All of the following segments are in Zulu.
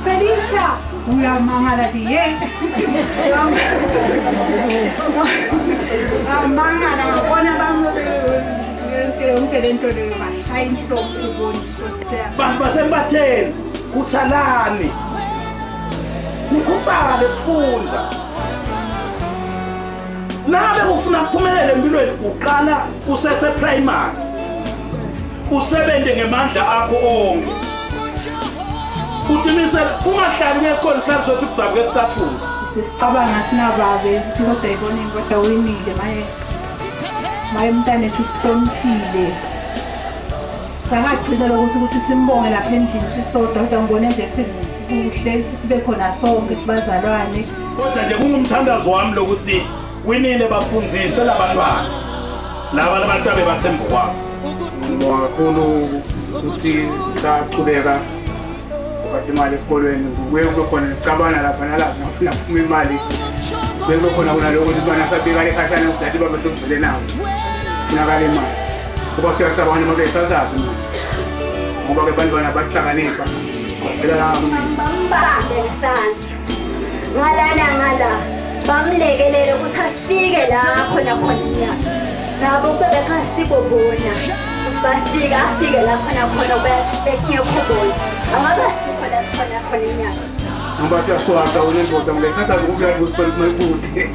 Felicia. Uya mangala diye. Mangala bona bantu basembatheni kuthalani nikusale kufunda nabe ufuna kuphumelela empilweni uqala usese primary usebenze ngemandla akho onke utimisela ungahlali ngesikole mhlawumbe sothi kuzabe kwesithathuzi sicabanga sinababe kodwa ibona inkoda winile maye umntana ethu sihloniphile sangagcina lokuthi simbonge lapha endlini sisodwa kodwa ngibone nje kuhle sibe khona sonke sibazalwane kodwa nje kungumthandazo wami lokuthi winile bafundise labantwana laba labantu basembo kwabo ngibonga kakhulu ukuthi saqhubeka ukuphatha imali esikolweni kuye kube khona sicabana lapha nalapha ngafuna phuma imali kuye kube khona kunaloko ukuthi bana sabika lekhathana ukuthi babe sokuvele nawo funakala imali kuba siyacabanga uma besazazi ngoba ke bantwana bahlakanipha bambambe ngesandla ngala bamlekelele ukuthi afike la khona nabo bebekasibobona bafika afike la khona bekhiyekhobola angabasikhona la khona inyanga ngoba siyaswaka unendoda ngekhatha ukuyathi usiphelisa ikude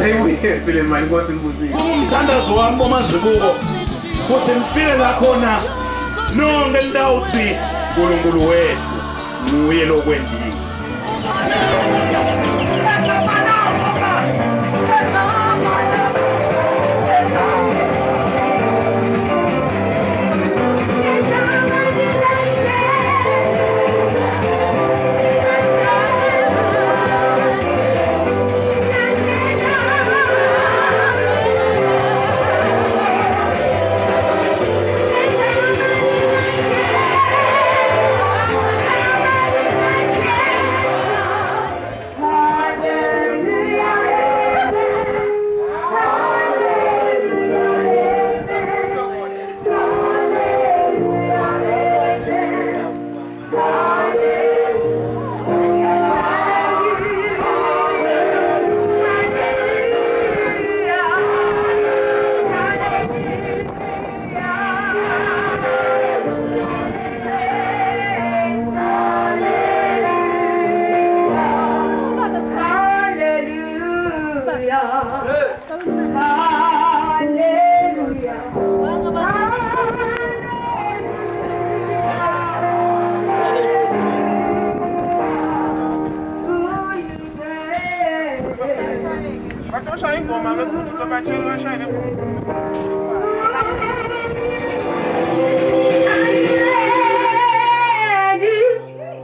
ayibuyele manje ngoba ngibuzile umthandazo wami bomazibuko futhi ngifike la khona nonke ndawuthi uNkulunkulu wethu nguye lokwendile Jerusalem, are you ready?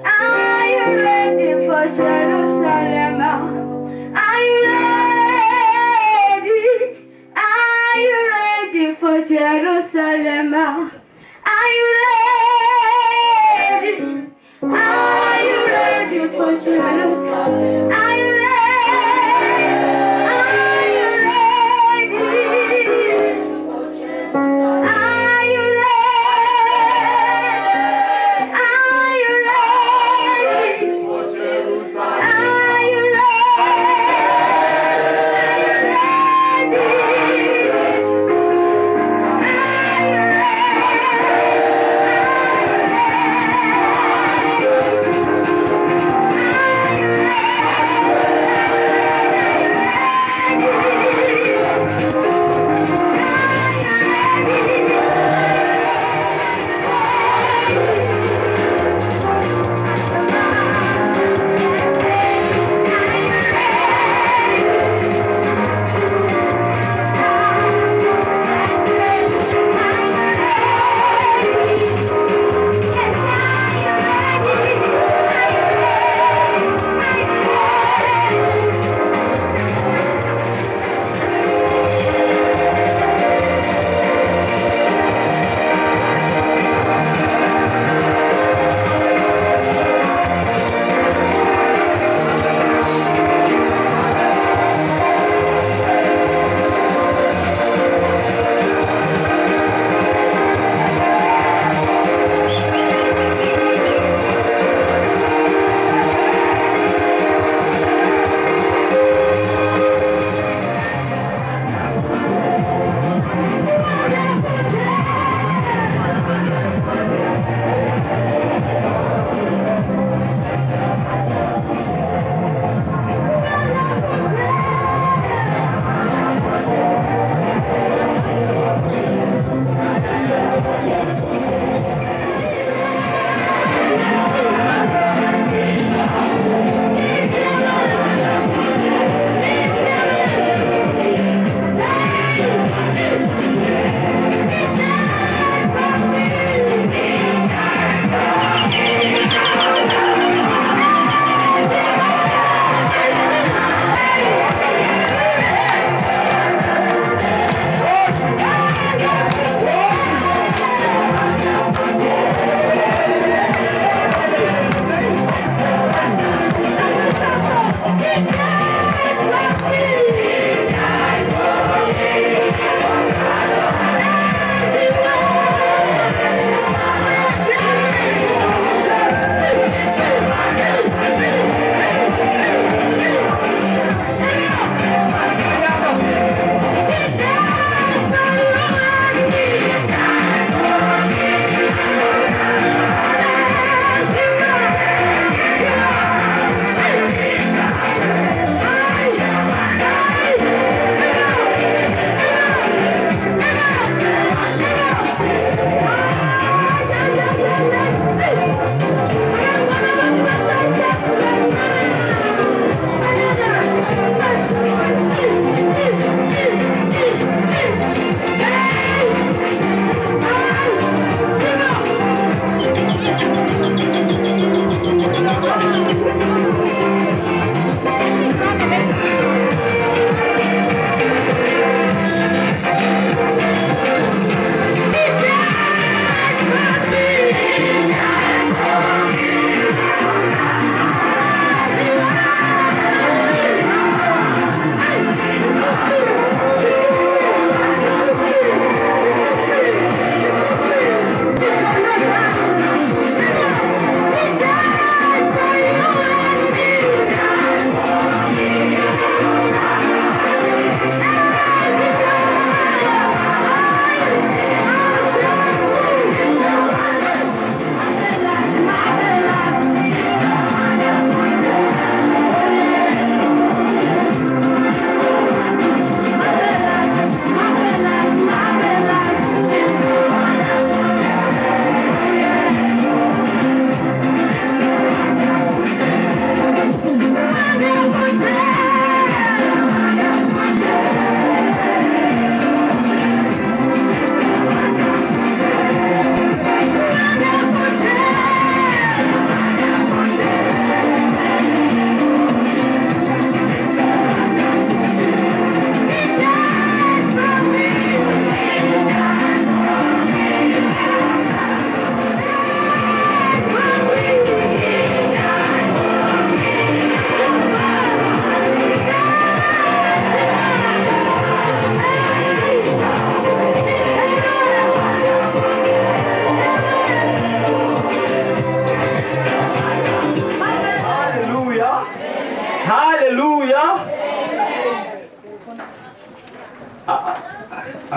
Are you ready for Jerusalem? Are you ready? Are you ready for Jerusalem? Are you ready? Are you ready for Jerusalem? Are you ready? Are you ready?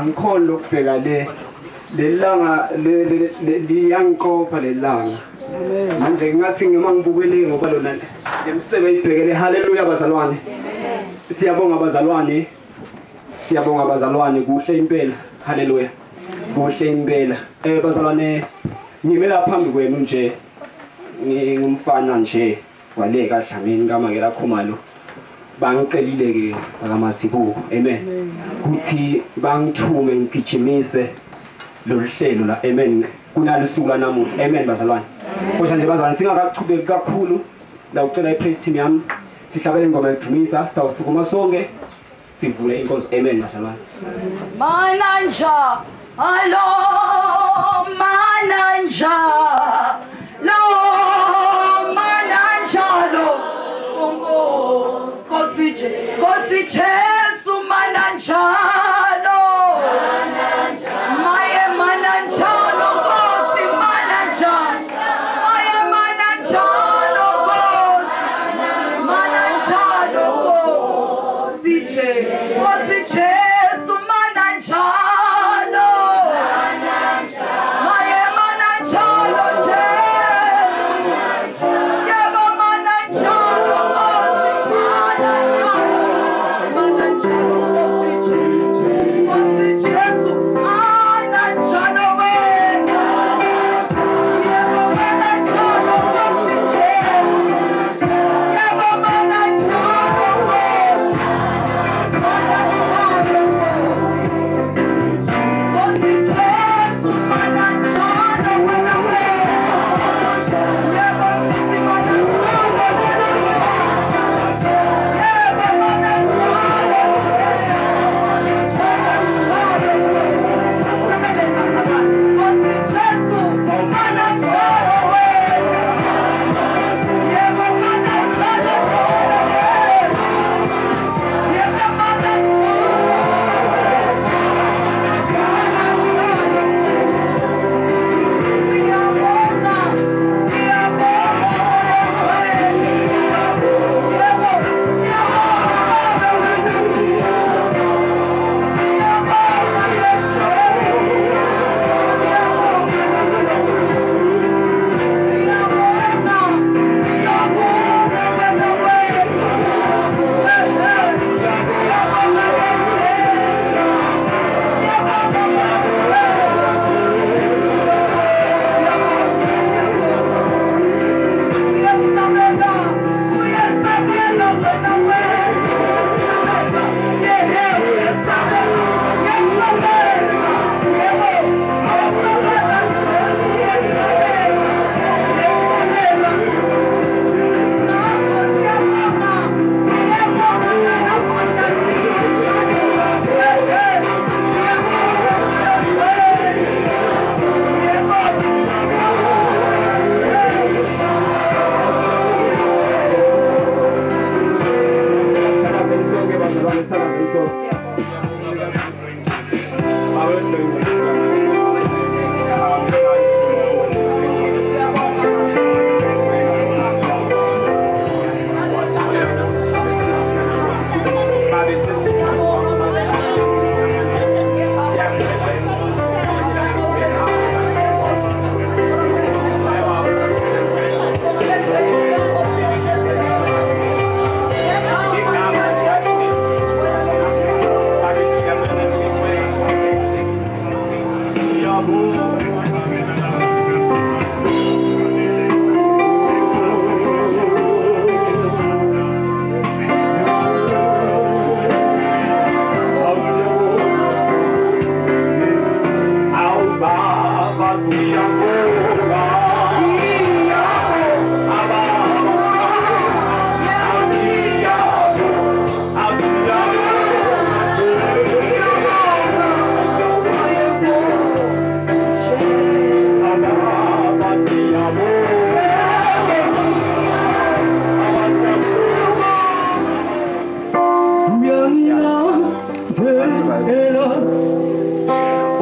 angikhona lokubheka lelanga liyangiqopha lelanga manje ngathi ngima ngibukele ngoba lona emsebe ibhekele. Haleluya bazalwane, siyabonga bazalwane, kuhle impela. Haleluya, kuhle impela. Bazalwane, ngime la phambi kwenu nje, ngingumfana nje wale kaDlamini kaMakela Khumalo. Bangicelile ke bakaMasibuko, amen, kuthi bangithume ngigijimise lolu hlelo la, amen, kunalesuku la namuhla, amen bazalwane. Kusho nje bazalwane, singakaqhubeki kakhulu la ucela i-praise team yami sihlabele ingoma yokudumisa, sitawusukuma sonke sivule inkonzo, amen bazalwane. Mananja alo mananja lo mananja lo Kosi Jesu mananjalo Maye mananjalo Kosi mananjalo Maye mananjalo Kosi mananjalo Kosi Jesu mananjalo Maye mananjalo Jesu Yebo mananjalo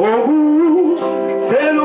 Oh, c'est le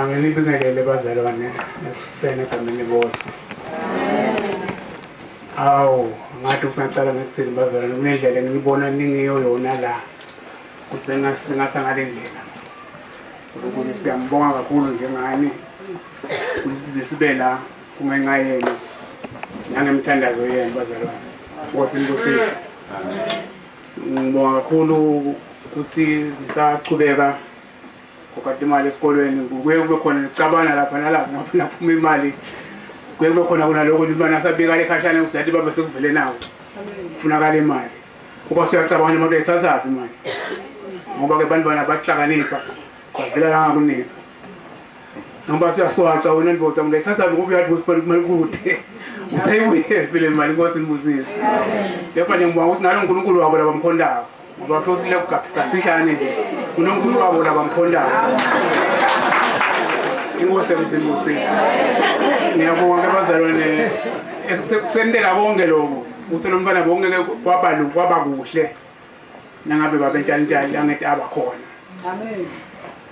Nginibingelele bazalwane ekuseni egameni Nkosi. Awu, ngathi usantshala ngekuthini bazalwane kunendlela ngiyibona ningiyo yona la. Kusengasingasa ngale ndlela. Ukuthi siyambonga kakhulu njengani. Ukuthi sibe la kungenxa yenu. Nangemthandazo yenu bazalwane. Nkosi Nkosi. Ngibonga kakhulu ukuthi ngisaqhubeka ukade imali esikolweni kuye kube khona nicabana lapha nalapha ngaphuma phuma imali kuye kube khona kunaloko libana sabika lekhashana usiyathi babe sekuvele nawo kufunakala imali kuba siyacabanga imali ayisazaphi imali ngoba ke bantwana bahlakanipha kwavela la ngakunika ngoba siyaswaca wena ndibotsa ngeke sasaphi ngoba uyathi usiphala imali kude usayibuye vele imali Nkosi Nibusise lapha nje ngibonga ukuthi nalo uNkulunkulu wabo labamkhondayo ngoba hlosile kugafishane nje uNkulunkulu wabo labamkhondayo Inkosi Nibusise ngiyabonga ke bazalwane ekusendela bonke lokho uselomntwana bonke kwaba kuhle nangabe babentshantshali angethi abakhona amen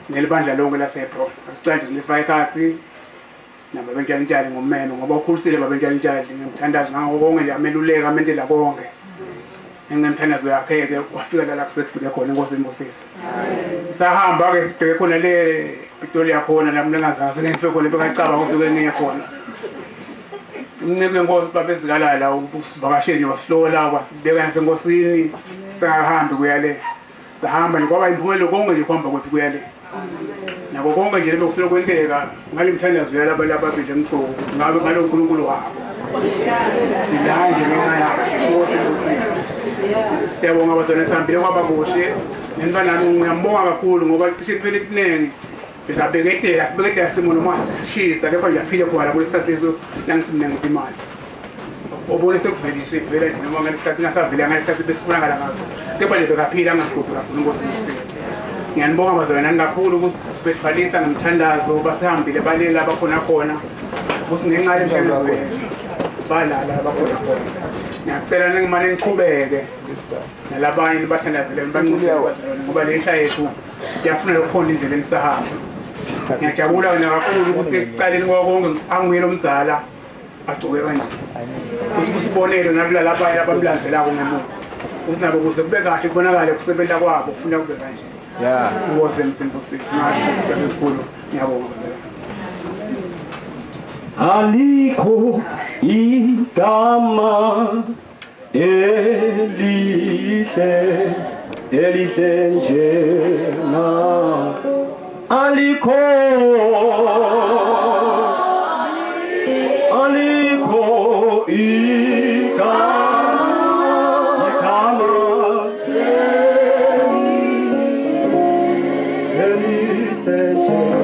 nelibandla lonke lasepro asicanje lifa ekhathi nababentshantshali ngomeno ngoba ukhulisile babentshantshali ngimthandaza ngako konke nje ameluleka amentela konke ngemthandazo yakhe ke wafika la kusekufike khona Inkosi Nibusise sahamba ke sibheke khona le Pitoli yakhona la mnengazazi ngifike khona bekacaba kusuke ngiye khona umnceke Nkosi babezikalala ukuvakasheni wasihlola wasibeka nasenkosini singahambi kuyale sahamba ngoba impumelelo konke nje kuhamba kwethu kuyale nako konke nje lokufika kwenteka ngalimthandazo yalabo lababili emgqoko ngabe ngalo uNkulunkulu wabo silanje ngenxa yakhe Inkosi Nibusise siyabonga bazalwane sihambile kwaba kuhle nentwana nami ngiyambonga kakhulu ngoba cishe kuphele kuningi besabeketela sibeketela simono masishisa kepha nje aphile khona kulesathiso nangisimnenge imali obone sekuvelise ivela nje noma ngesikhathi singasavela ngesikhathi besifuna ngala ngazo kepha nje bekaphila angahluphi kakhulu Inkosi Nibusise ngiyanibonga bazalwane kakhulu ukuthi bethwalisa ngemthandazo basihambile balela abakhona khona kusingenxa lemthandazo balala abakhona khona ngiyacela ningimane niqhubeke nalabanye nibathandazele banxusile bazalwane ngoba le nhlaya yethu iyafuna ukukhona indlela enisahamba ngiyajabula wena kakhulu ukuthi ekucaleni konke angiyelo umzala agcoke kanje ukuthi kusibonele nalala abanye abamlandzelako ngemuva ukuthi nabo kuze kube kahle kubonakale kusebenza kwabo kufuna kube kanje Inkosi Nibusise ngathi sesikhulu ngiyabonga alikho igama elihle njena alikho igama elihle njena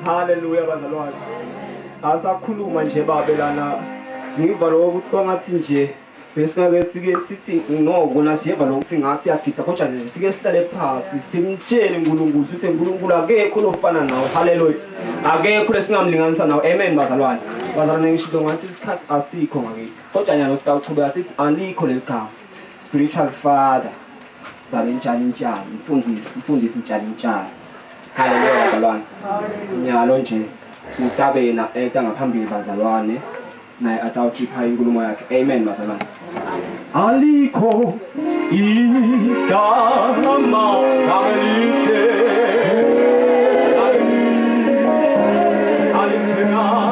Haleluya bazalwane asakhuluma nje babelana ngiva lokho ukuthi kwangathi nje Besingake sike sithi no bona siyeva lokuthi ngasi yagitha kodwa nje sike sihlale phansi simtshele uNkulunkulu ukuthi uNkulunkulu akekho lofana nawo. Haleluya. Akekho lesingamlinganisa nawo. Amen bazalwane. Bazalwane ngisho ngathi isikhathi asikho ngakithi. Kodwa nyalo sitawuchubeka sithi alikho leligama. Spiritual father. Bale njani mfundisi njani. Haleluya bazalwane. Nyalo nje utabena eta ngaphambili bazalwane. Naye atawusipha inkulumo yakhe. Amen bazalwane. Alikho igama elihle alithina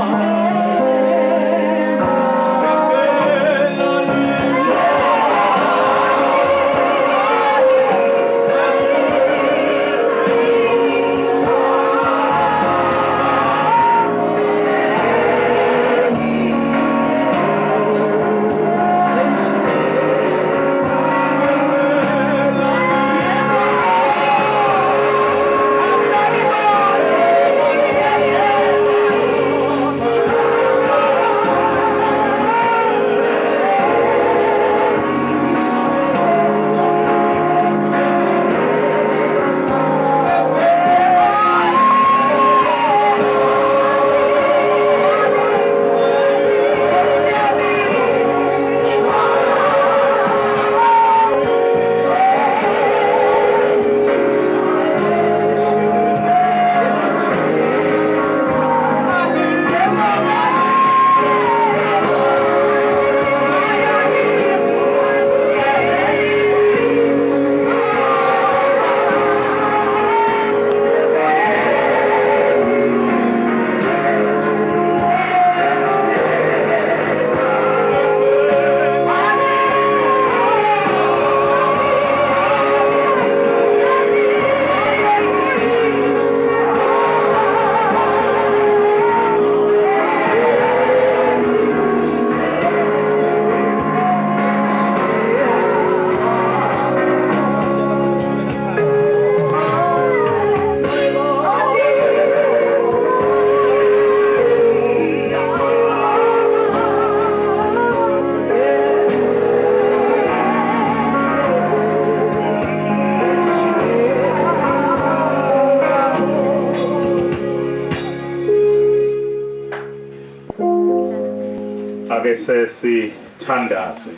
Sesithandaze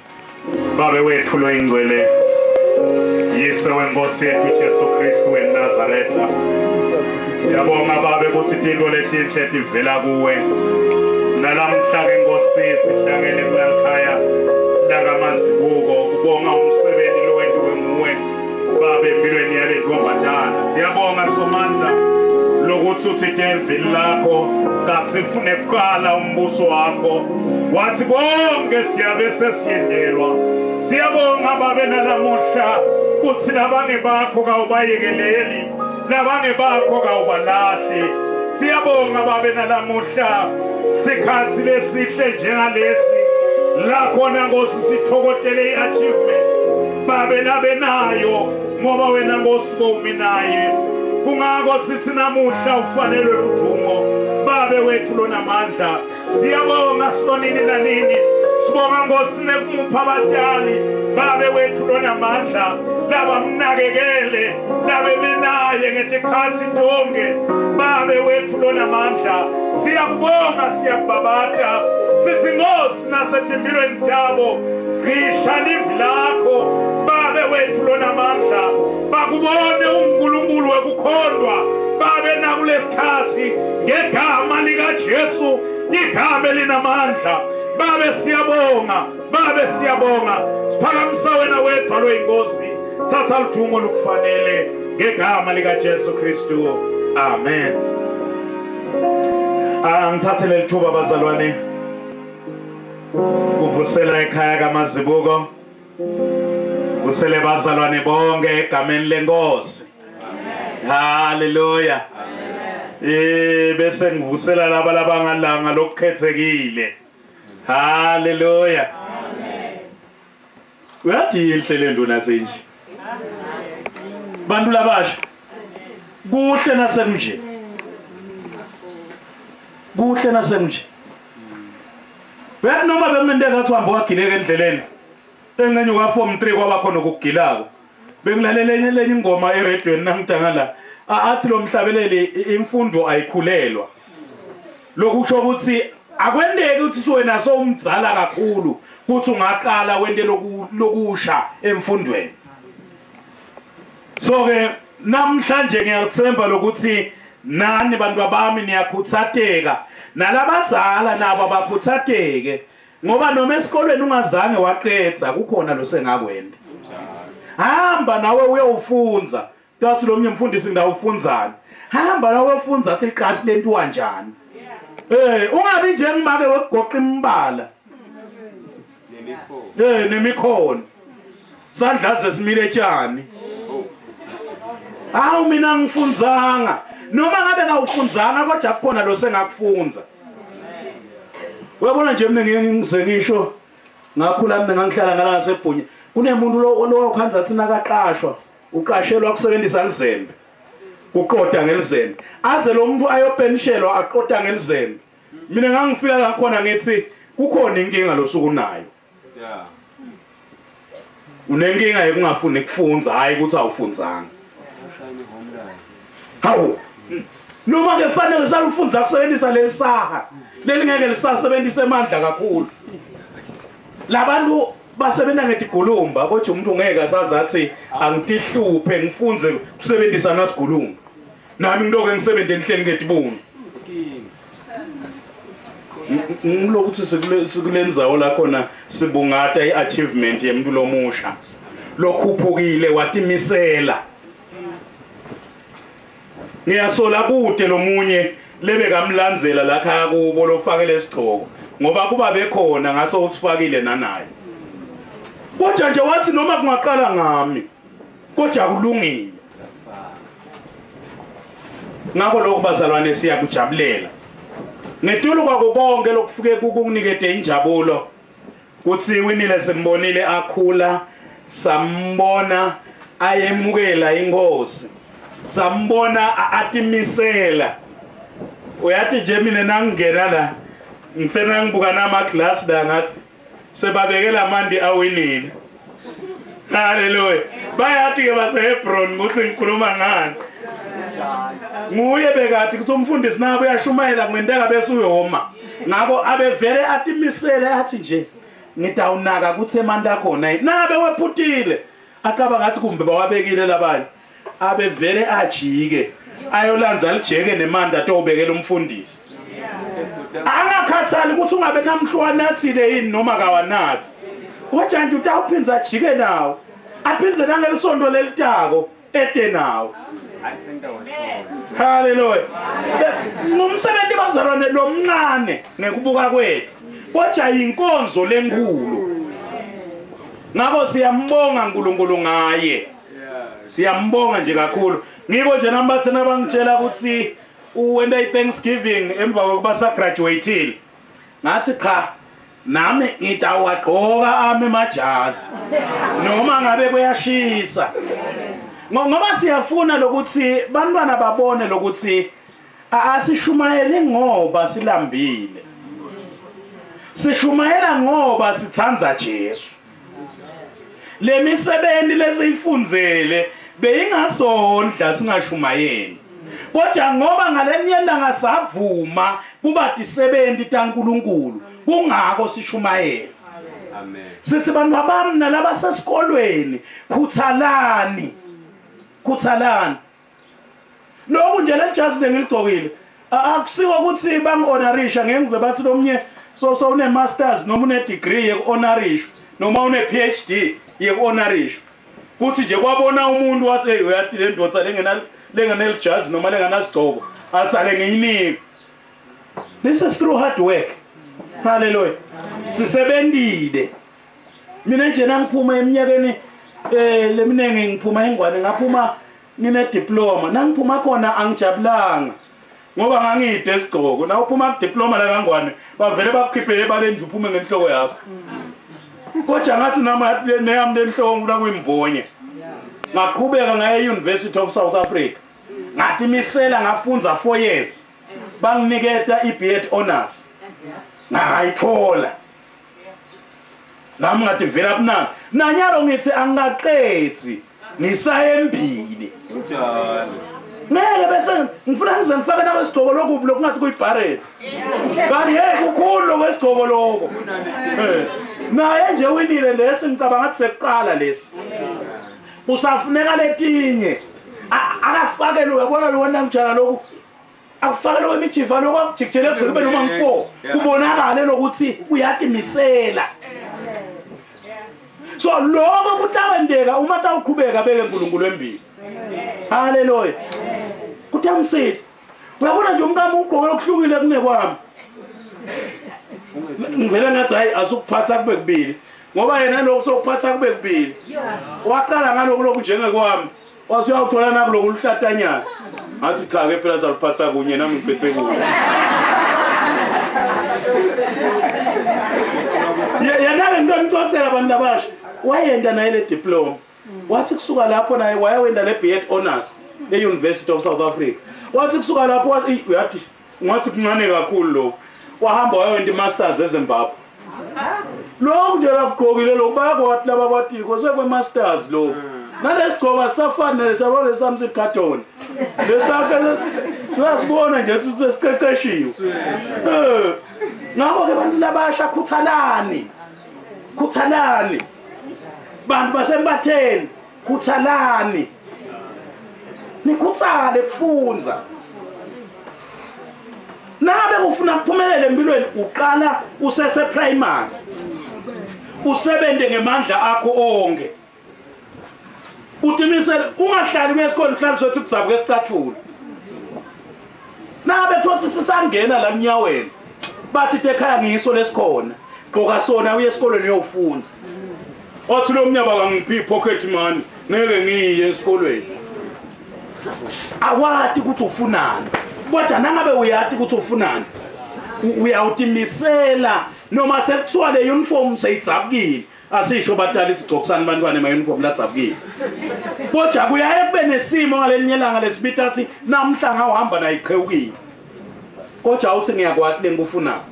babe wethu loyingcwele Yesu wenkosi yethu Jesu Kristu weNazaretha. Siyabonga babe ukuthi into lesihle ivela kuwe. Nalamhla ke Nkosi sihlangene kulakhaya lakaMazibuko ukubonga umsebenzi lo wenziwe nguwe babe empilweni yale ntombazana. Siyabonga somandla lokuthi uthi devil lakho kasifune kuqala umbuso wakho. Wathi konke siyabe sesiyendelwa. Siyabonga babe nalamuhla kuthi nabange bakho kawubayekeleli nabange bakho kawubalahli. Siyabonga babe nalamuhla sikhathi lesihle njengalesi la khona Nkosi sithokotele iachievement babe nabenayo ngoba wena Nkosi kominaye. Kungako sithi namuhla ufanelwe udumo babe wethu lonamandla. Siyabonga sonini nanini sibonga Nkosi nekumupha abadali babe wethu lonamandla labamnakekele labemenaye ngetikhathi tonke babe wethu lonamandla. Siyabonga siyababata sithi Nkosi nasetimpilweni tabo qisha livi lakho babe wethu lonamandla bakubone uNkulunkulu wekukhondwa babe nakulesikhathi ngegama lika Jesu igama linamandla. Babe siyabonga siphakamisa wena wedwa loyinkosi. Thatha udumo lokufanele ngegama lika Jesu Kristu. Amen. Ngithathe leli thuba bazalwane kuvusela ekhaya kaMazibuko. Vusele bazalwane bonke egameni lenkosi. Haleluya. Bese ngivusela laba labangalanga lokukhethekile. Haleluya. Uyathi inhle le nduna senje. Bantu labasha. Kuhle nasemnje. Kuhle nasemnje. Uyathi noma bemende ngathi uhamba wagileka endleleni. engenyuka form 3 kwaba khona ukugilako bengilalela lenye ingoma eradweni nangidanga la athi lo mhlabeleli imfundo ayikhulelwa lokusho ukuthi akwendeki ukuthi wena sowumdzala kakhulu kuthi ungaqala wente lokusha emfundweni. So ke namhlanje ngiyathemba lokuthi nani bantu bami niyakhuthateka nalabadzala nabo abakhuthateke ngoba noma esikolweni ungazange waqedza kukhona lo sengakwenda. Hamba nawe uyowufunza tathi lo mnye mfundisi ngidawufunzana hamba nawe ufunza athi iqasi lento kanjani ungabi nje ngimake wegoqa imbala nemikhono sandla sesimile etshani awu mina ngifunzanga noma ngabe ngawufunzanga kodwa kukhona lo sengakufunza. Uyabona nje mina ngisho ngakhula mina ngangihlala ngala ngaseBhunye kunemuntu lo wakhanza athi nakaqashwa uqashelwa ukusebenzisa lizembe uqoda ngelizembe aze lo muntu ayopenishelwa aqoda ngelizembe. Mina ngangifika ngakhona ngithi kukhona inkinga losuku nayo unenkinga yokungafuni ukufunza hayi ukuthi awufunzanga. Hawu noma ke kufanele salufunza kusebenzisa lelisaha lelingeke lisasebenzise amandla kakhulu. Labantu basebenza ngetigulumba kodwa umuntu ungeke asazathi angitihluphe ngifunze kusebenzisa nasigulumba nami ngiloko ngisebenze enhleni ngetibuni ngilokuthi sikulenzawo la khona sibungata iachievement yemuntu lomusha lokhuphukile watimisela. Ngiyasola kude lomunye lebekamlandzela lakha kubo lofakele isigcoko ngoba kuba bekhona ngaso usifakile nanaye kodwa nje wathi noma kungaqala ngami kodwa kulungile. Ngakho lokho bazalwane siyakujabulela ngetulo kwako konke lokufike kukunikete injabulo kuthi winile simbonile akhula sambona ayemukela inkosi sambona atimisela. Uyathi nje mina nangingena la ngitsena ngibuka nama glass la ngathi sebabekela amandi awinile. Haleluya. Bayathi ke baseHebron ukuthi ngikhuluma ngani. Nguye bekathi kuthi umfundisi nabo uyashumayela ngenteka bese uyoma. Ngakho abevele atimisele athi nje ngidawunaka kuthi emanda khona nabe wephutile akaba ngathi kumbe bawabekile labanye abevele ajike ayolanza lijeke nemanda atobekela umfundisi. Angakhathali ukuthi ungabe namhlwana athile yini noma kawanathi kodwa nje utawuphinza ajike nawo aphinze nangelisondo lelitako ede nawo. Haleluya. Ngumsebenzi bazalwane lomncane ngekubuka kwethu kodwa inkonzo lenkulu. Ngakho siyambonga uNkulunkulu ngaye. Siyambonga nje kakhulu. Ngibo nje nambathana bangitshela ukuthi uwenda iThanksgiving emva kokuba sa graduateile. Ngathi cha nami ngitawagqoka amajazi noma ngabe kuyashisa. Ngoba siyafuna lokuthi bantwana babone lokuthi asishumayeli ngoba silambile. Sishumayela ngoba sithandza Jesu. Lemisebenzi lesiyifundzele beyingasondla singashumayeli. Kodwa ngoba ngalenyela ngasavuma kuba tisebenzi taNkulunkulu kungako sishumayela. Amen. Sithi bantu bami nalaba sesikolweni khuthalani. Khuthalani. Lokhu nje lejazi lengilidokile akusiwa ukuthi bangi-honorisha ngengive bathi lomnye so une masters noma une degree yeku-honorisha noma une PhD yeku-honorisha kuthi nje kwabona umuntu wathi hey uyathi le ndodza lenganelijazi noma lenganasigcoko asale ngiyinike. This is through hard work. Hallelujah. Sisebendile. Mina nje nangiphuma eminyakeni leminenge ngiphuma ingwane ngaphuma ngine diploma nangiphuma khona angijabulanga ngoba ngangide esigcoko na uphuma ku diploma la kangwane bavele bakukhiphe ebaleni uphume ngenhloko yakho kodwa ngathi nama neyami lenhloko ngula kuyimbonye ngaqhubeka ngaye University of South Africa ngathi imisela ngafunza 4 years banginiketa iBA honors ngayithola nami ngathi vela kunani nanyalo ngithi angaqethi ngisayembili ngeke bese ngifuna ngize ngifake nawe isigqoko lokubi lokungathi kuyibharela kanti hey kukhulu lokwesigqoko lokho naye nje winile lesi ngicabanga ngathi sekuqala lesi usafuneka letinye akafake lo yabona lo wona njalo lokhu akufake lo emijiva lokho akujikijele kuze kube noma ngu4 kubonakala lokuthi uyatimisela so lokho kutawendeka uma tawuqhubeka beke uNkulunkulu embili haleluya kuthamsile uyabona nje umntana ugqoke okuhlukile kunekwami ngivela ngathi hayi asukuphatha kube kubili ngoba yena lokho sokuphatha kube kubili waqala ngalokho lokhu njengekwami wasuyawuthola nakulokhu luhlatanyana ngathi cha ke phela saliphatha kunye nami ngiphethe kunye yena ngimntotela abantu abasha wayenda naye le diploma wathi kusuka lapho naye wayawenda le BA honors e-University of South Africa wathi kusuka lapho uyathi ngathi kuncane kakhulu lo wahamba wayawenda i-masters eZimbabwe lo nje lapugqokile lo bayakwathi laba batiko sekwe-masters lo nalesigqoka safana lesabona lesamsi carton lesake siyasibona nje ukuthi sesiqeqeshiwe ngakho ke abantu labasha khuthalani bantu basembatheni khuthalani nikhuthale kufunza nabe ufuna kuphumelela empilweni uqala usese primary usebente ngemandla akho onke utimisele ungahlali kwesikole uhlali sothi kuzabe kwesicathulo nabe thothi sisangena la nyaweni bathi ekhaya ngiyiso lesikhona gqoka sona uye esikoleni uyofunda othi lo mnyaba kangiphi pocket money ngeke ngiye esikolweni awathi ukuthi ufunani kodwa nangabe uyathi ukuthi ufunani uyawutimisela noma sekuthiwa le uniform seyidzabukile asisho batali isigqokisana bantwana ema-uniform ladzabukile kodwa kuyaye kube nesimo ngalelinye ilanga lesibita athi namhla ngawuhamba nayiqhewukile kodwa awuthi ngiyakwathi le ngikufunani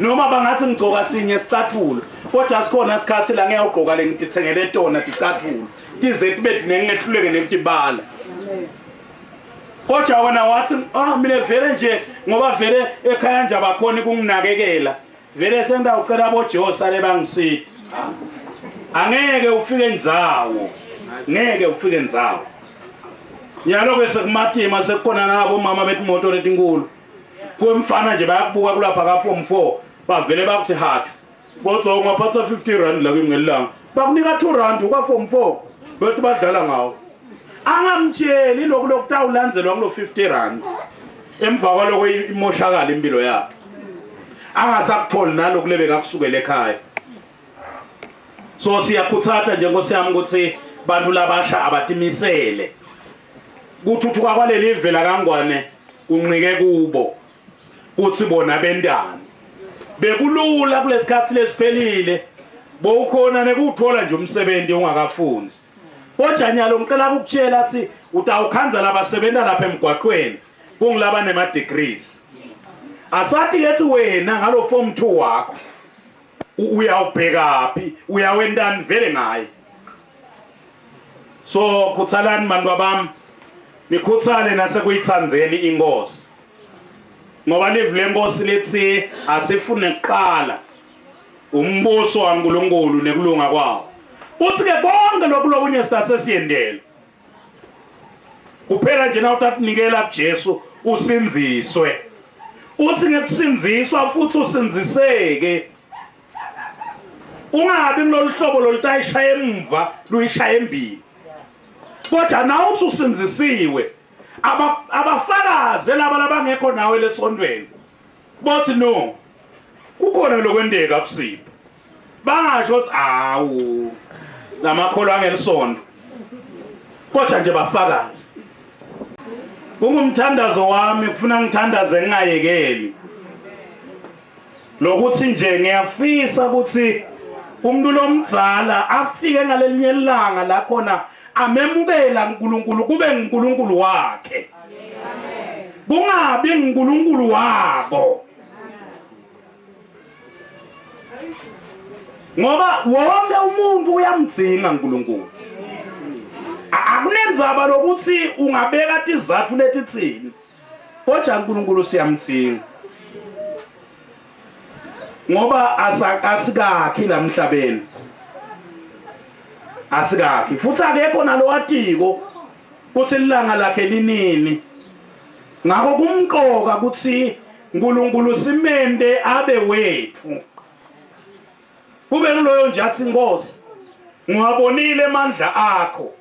noma bangathi ngigqoka sinye isicathulo kodwa sikhona isikhathi la ngiyawugqoka le ngithengele tona ticathulo tize tibe nengehluleke nekutibala kodwa wena wathi mina vele nje ngoba vele ekhaya nje abakhona ukunginakekela vele sengawucela abojosa le bangisithi angeke ufike ndzawo nyalo bese kumatima sekukhona nabo mama betimoto letinkulu kumfana nje bayakubuka kulapha ka form 4 bavele bakuthi hathu kodwa ungaphatha 50 rand la kwingelanga bakunika 2 rand uka form 4 bethi badlala ngawo angamtsheli lokhu lokutawulandzelwa kulo 50 rand emva kwaloko imoshakala impilo yakhe angasakutholi nalokhu lebeka kusukela ekhaya so siyakhuthatha nje nkosiyami ukuthi bantu labasha abatimisele kuthuthuka kwaleli ivela kangwane unqike kubo uthi bona bendani bekulula kulesikhathi lesiphelile bowukhona nekuthola nje umsebenzi ongakafundi kodwa nyalo ngicela ukutshela athi utawukhanza labasebenza lapha emgwaqweni kungilaba nema degrees asathi yethi wena ngalo form 2 wakho uyawubhekaphi uyawendani vele ngaye so khuthalani bantu bami nikhuthale nasekuyithanzeni inkosi ngoba livule inkosi lethi asifune kuqala umbuso kaNkulunkulu nekulunga kwawo uthi ke konke lokhu lokunye sasesiyendela kuphela nje na utatinikela kuJesu usinziswe uthi ngekusinziswa futhi usinziseke ungabi kulolu hlobo lolutayishaya emva luyishaya embili kodwa na uthi usinzisiwe abafakaze laba labangekho nawe lesontweni bothi no kukhona lokwendeka kusipho bangasho ukuthi awu lamakholwa angelisonto kodwa nje bafakaze kungumthandazo wami kufuna ngithandaze ngingayekeli lokuthi nje ngiyafisa ukuthi umuntu lomdzala afike ngalelinye ilanga la khona amemukela uNkulunkulu kube uNkulunkulu wakhe kungabi uNkulunkulu wabo ngoba wonke umuntu uyamdzinga uNkulunkulu. Akunenzaba lokuthi ungabeka izathu letithini, kodwa uNkulunkulu siyamdzinga ngoba asikakhi la emhlabeni, asikakhi futhi akekho nalowatiko kuthi ilanga lakhe linini. Ngakho kumqoka ukuthi uNkulunkulu simende abe wethu, kube kuloyo njathi Nkosi ngiwabonile amandla akho,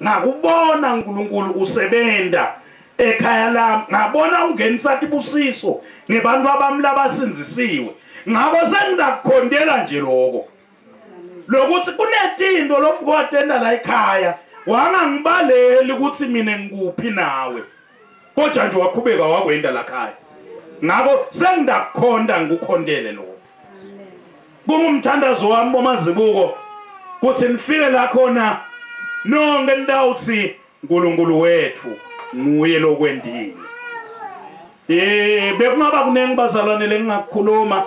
ngakubona uNkulunkulu usebenta ekhaya lami, ngabona ungenisa ibusiso ngebantu abami labasinzisiwe, ngabo sengidakukhondela nje lokho lokuthi kunetinto lofuka watenda la ekhaya wangangibaleli ukuthi mina ngikuphi nawe, kodwa nje waqhubeka wakwenda la khaya, ngakho sengidakukhonda ngikukhondele lokho. Kungumthandazo wami bomazibuko ukuthi nifike la khona nonke nidawuthi uNkulunkulu wethu nguye lokwendile. Bekungaba kunengi bazalwane lengingakukhuluma,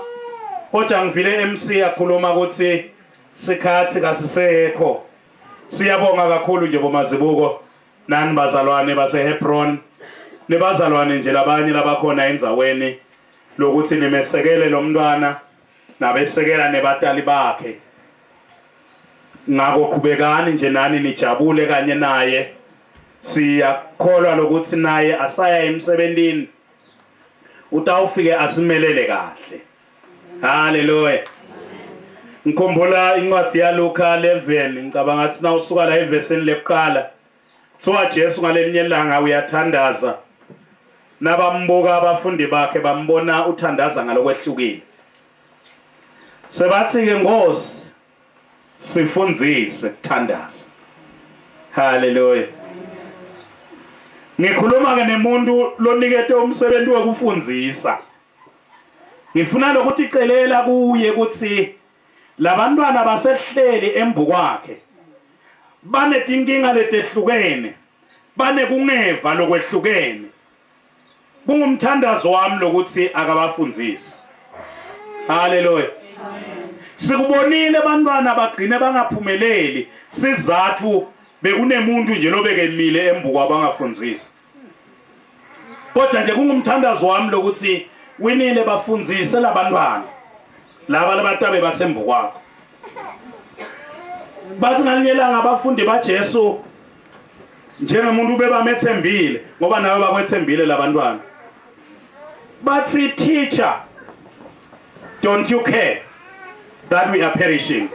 kodwa ngivile MC yakhuluma ukuthi sikhathi kasisekho. Siyabonga kakhulu nje bomazibuko nani bazalwane baseHebron, nebazalwane nje labanye labakhona endzaweni lokuthi nimesekele lo mntwana nabesekela nebatali bakhe. Ngakho qhubekani nje nani nijabule kanye naye. Siyakholwa lokuthi naye asaya emsebentini utawufike asimelele kahle. Haleluya. Ngikhumbula incwadi yaLuka 11, ngicabanga ngathi na usuka la evesini leqala. Kuthiwa Jesu ngalelinye ilanga uyathandaza. Nabambuka abafundi bakhe bambona uthandaza ngalokwehlukile. Sebathi ke Nkosi sifundzise ukuthandaza. Haleluya. Ngikhuluma ke nemuntu lonikete umsebenzi wokufundzisa. Ngifuna lokuthi icelela kuye ukuthi labantwana basehleli embukwakhe banetinkinga letehlukene, banekungeva lokwehlukene. Kungumthandazo wami lokuthi akabafundzise. Haleluya. Sikubonile abantwana bagcine bangaphumeleli sizathu bekunemuntu nje lobekelile embuko abangafundzisi. Kodwa nje kungumthandazo wami lokuthi winile bafundzise labantwana laba labatabe basembukwakho. Bathi ngalinyelanga abafundi baJesu njengomuntu bebamethembile ngoba nawe bakwethembile labantwana. Bathi teacher, don't you care that we are perishing?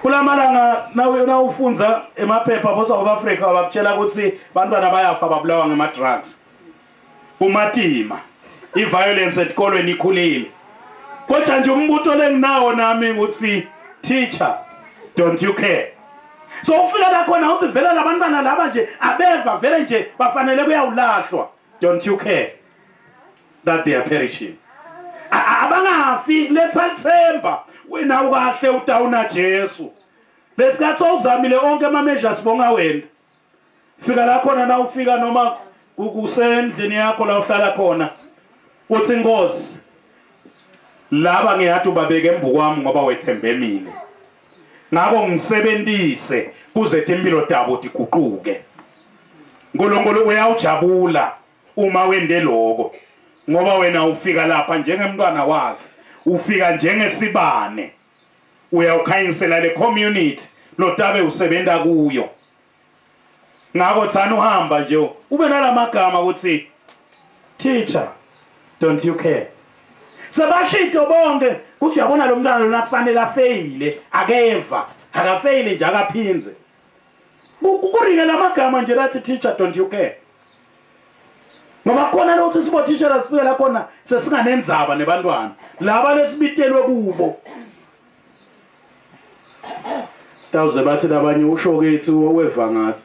Kulamalanga nawe ufunza emaphepha bo South Africa abakutshela ukuthi bantwana bayafa babulawa ngema drugs, umatima, iviolence esikolweni ikhulile. Kodwa nje umbuto lenginawo nami ukuthi teacher, don't you care? So ufika la khona uthi vele labantwana laba nje abeva vele nje bafanele kuyawulahlwa. Don't you care that they are perishing? Abangafi lethathemba wena ukahle utawuna Jesu. Lesikhathi uzamile onke ama measures bonga wena. Fika la khona na ufika noma kusendlini yakho la uhlala khona. Uthi Nkosi laba ngiyathi ubabeke embukwami ngoba wethembe mina. Ngakho ngisebenzise kuze impilo dabo diguquke. Nkulunkulu uyawujabula uma wende lokho. Ngoba wena ufika lapha njengemntwana wakhe, ufika njengesibane, uyawukhanyisela le community lotabe usebenta kuyo. Ngakho thana uhamba nje ube nalamagama ukuthi teacher, don't you care? Sebashito bonke kuthi uyabona lo mntwana lona kufanele afeyile, akeva, akafeyile nje akaphinze. Kuringe lamagama nje lathi teacher, don't you care? Ngoba khona lokuthi sibotishela sifike la khona sesinganenzaba nebantwana laba lesibitelwe kubo. Tawuze bathi labanye usho kethu weva ngathi.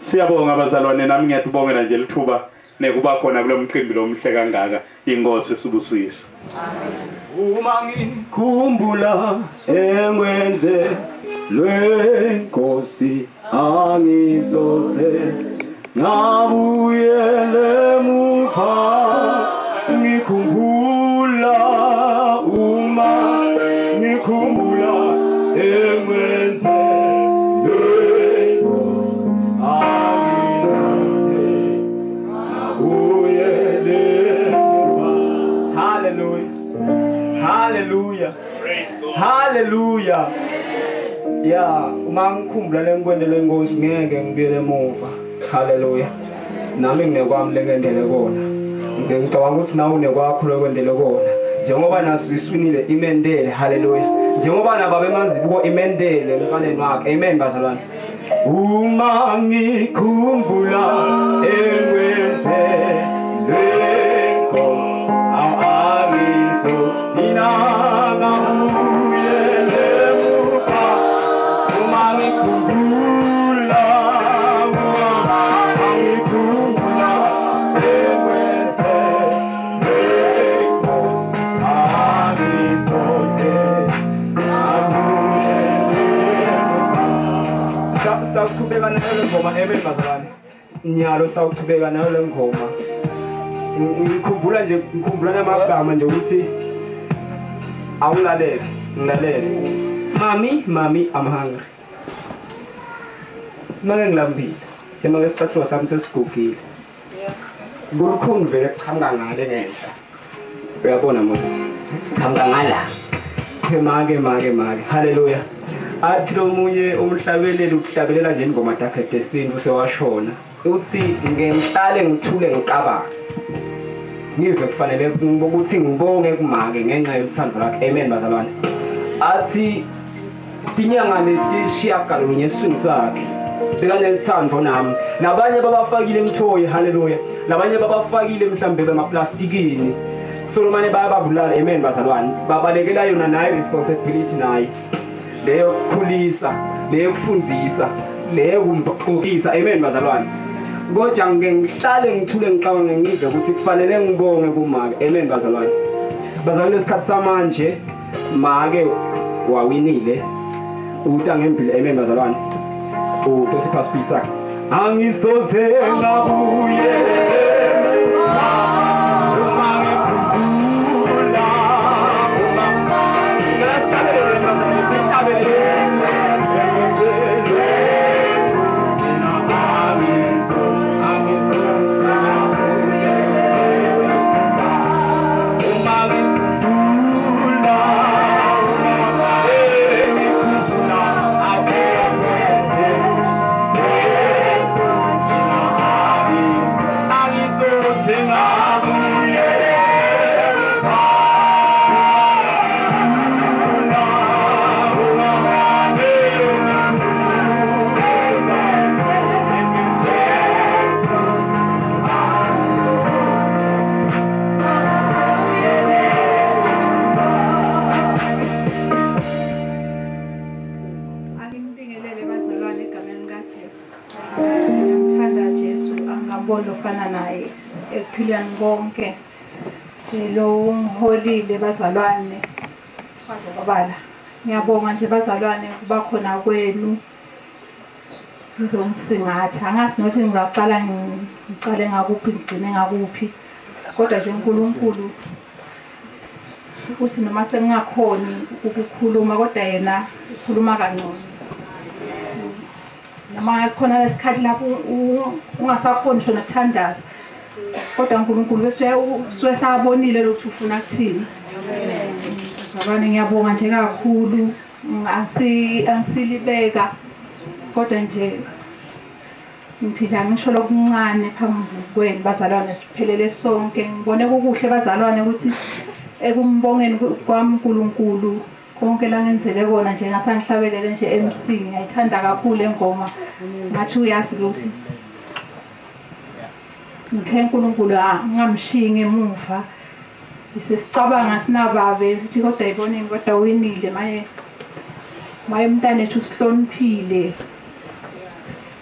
Siyabonga abazalwane, nami ngiyatubongela nje lithuba nekuba khona kulomqimbi lomhle kangaka. Inkosi sibusise. Uma ngikhumbula engwenze lwenkosi angizoze ngabuyele muva ngikhumbula uma Hallelujah. Praise God. Hallelujah. Yeah, uma ngikhumbula lenkwendelo lenkosi ngeke ngibuyele emuva. Hallelujah. Nami nginekwami lekwendele kona. Ngicabanga ukuthi nawe unekwakho lekwendele kona. Njengoba nasiswinile imendele. Hallelujah. Njengoba nabo bemazibuko imendele emfaneni wakhe. Amen bazalwane. Uma ngikhumbula engwenzelwe Nkosi awabiso ninangabuyele emuva uma ngikhumbula engwenzelwe Nkosi awabiso Sitawuqhubeka nayo le ngoma amen bazalwane. Nyalo sitawuqhubeka nayo le ngoma. Ngikhumbula namagama nje ukuthi awulalele, ngilalele. Mami, I'm hungry. Manje ngilambile. Yema ngesicathulo sami sesigugile. Kukhona vele kuchanga ngale ngenhla. Uyabona mos. Kuchanga ngala. Make. Hallelujah. Athi lo munye umhlabeleli ukuhlabelela nje ingoma takhe desintu sewashona uthi ngemhlale ngithule ngiqabanga ngive kufanele ukuthi ngibonge kumake ngenxa yothando lakhe amen bazalwane athi tinyanga letishiyagalolunye esiswini sakhe bekanelithando nami nabanye babafakile emthoyi haleluya labanye babafakile mhlambe bemaplastikini solomane bayababulala amen bazalwane babalekela yona nayo responsibility nayo leyo kukhulisa leyo kufundisa leyo kumqokisa amen bazalwane kodwa ngihlale ngithule ngiqabanga ngive ukuthi kufanele ngibonge kumake amen bazalwane lesikhathi samanje make wawinile utangembile amen bazalwane utosiphaspisa angisoze ngabuye ofana naye ekuphileni konke lo ungholile bazalwane bazobala ngiyabonga nje bazalwane kuba khona kwenu ngizongisingatha angazi nokuthi ngizaqala ngiqale ngakuphi ngigcine ngakuphi kodwa nje uNkulunkulu ukuthi noma sengingakhoni ukukhuluma kodwa yena ukhuluma kangcono noma khona lesikhathi lapho ungasakhoni shona ukuthandaza kodwa uNkulunkulu bese sabonile lokhu ufuna ukuthini ngabane ngiyabonga nje kakhulu angisilibeka kodwa nje ngithi ngisho lokuncane phambi kwenu bazalwane siphelele sonke ngibone kukuhle bazalwane ukuthi ekumbongeni kwami uNkulunkulu konke la ngenzele kona nje ngasangihlabelele nje MC ngiyayithanda kakhulu engoma ngathi uyazi ukuthi ngithe uNkulunkulu ngamshinga emuva sisicabanga sinababe sithi kodwa ayiboneni kodwa winile maye umntana ethu sihloniphile